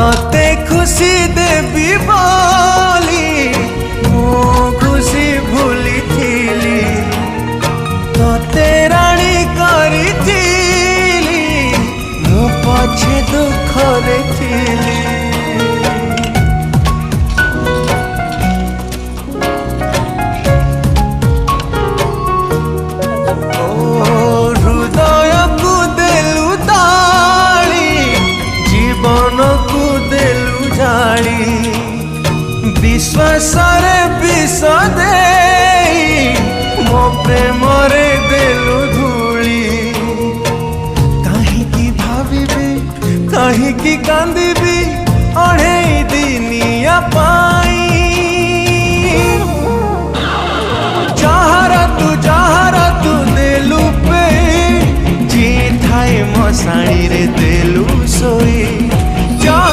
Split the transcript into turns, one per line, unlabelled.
तते खुशी देवी बोली मो खुशी भूली थीली तते राणी करी थीली मो पछे दुख रे थीली हृदय को देलु ताली जीवन को देलु जाली विश्वास रे विष दे मो प्रेम रे देलु धूली कहीं भाविबी कहीं कांदिबी अढ़े दिनिया पाई जहारा तू देलु पे जी थाए मशाणी रे देलु सोई